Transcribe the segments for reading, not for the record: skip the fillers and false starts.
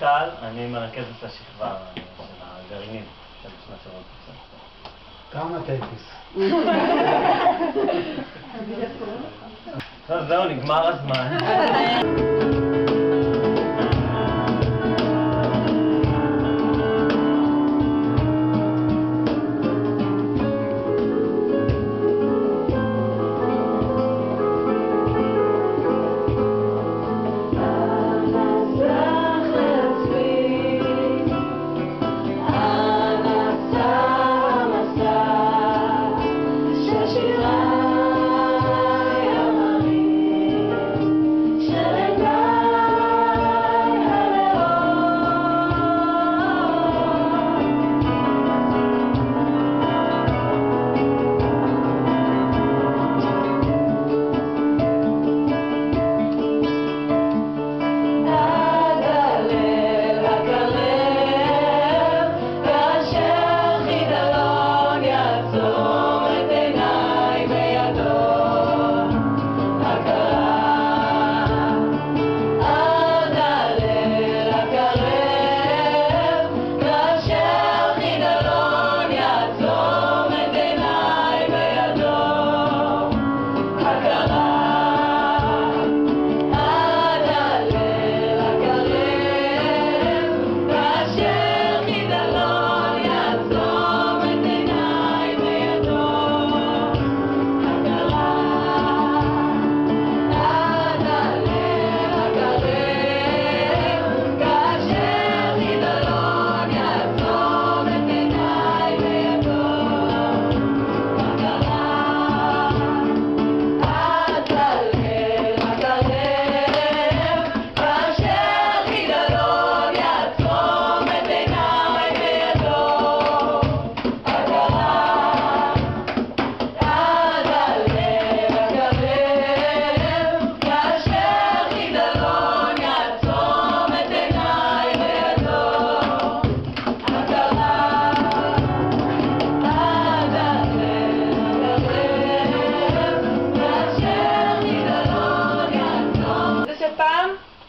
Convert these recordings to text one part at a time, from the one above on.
סמנכ"ל, אני מרכז את השכבה של הגרעינים של שנת שירות. כמה טקס? זהו, נגמר הזמן.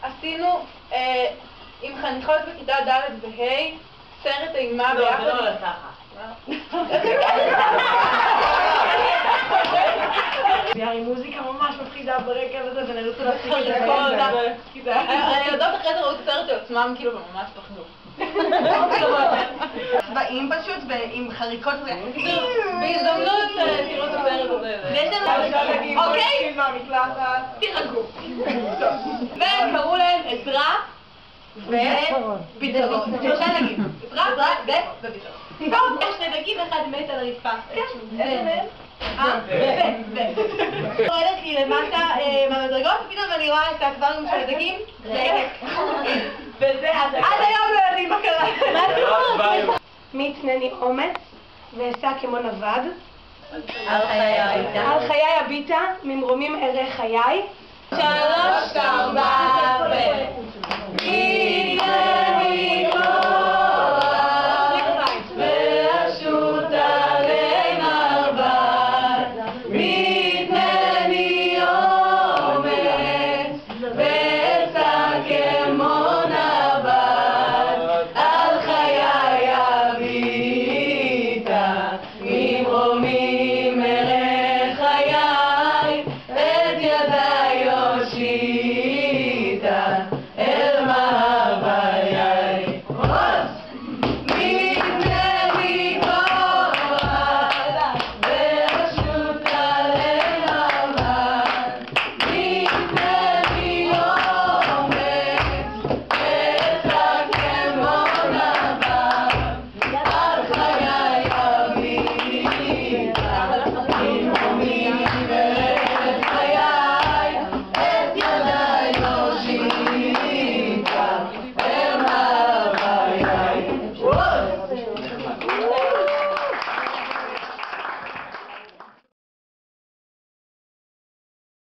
עשינו עם חניכות בכיתה ד' וה' סרט אימה ביחד. לא, לא, ככה. עם מוזיקה ממש מפחידה ברקע וזה, ונרצו להפסיק את זה כל זה. הילדות אחרי זה ראו את הסרט לעצמם כאילו וממש פחדו. צבעים פשוט ועם חריקות ו... בהזדמנות תראו את הסרט הזה. ויש לנו... אוקיי? תירגעו. וקראו להם עזרה וביטרון. שלושה נגיד. עזרה וביטרון. טוב, יש שני דגים, אחד מת על הרצפה. איזה מהם? הולכת לי למטה מהמדרגות, ופתאום אני רואה את האקווריום של הדגים, וזה עד היום לא יודעים מה קרה. מתנני אומץ, ועשה כמו נווד. על חיי הביטה, ממרומים ערי חיי. 3, 4